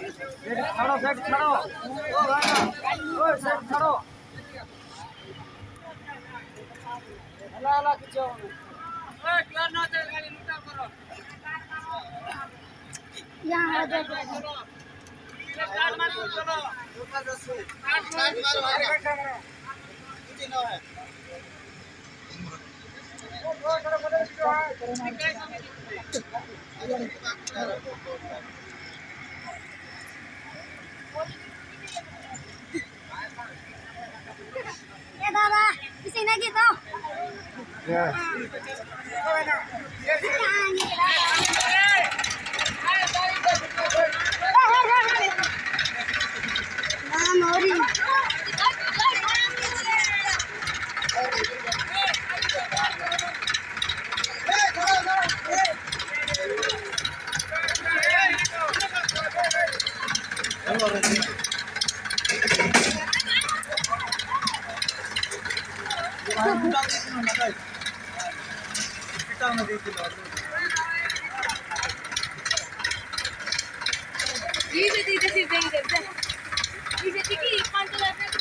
छाड़ो set छाड़ो ओ भाई ओ set छाड़ो हला हला खींचो ओए क्लियर ना दे गाड़ी लूटा करो यहां आ जाओ स्टार्ट मारो चलो स्टार्ट मारो कितनी नो है ओ चलो बदल दो ये दादा किसी ने की तो या Ini jadi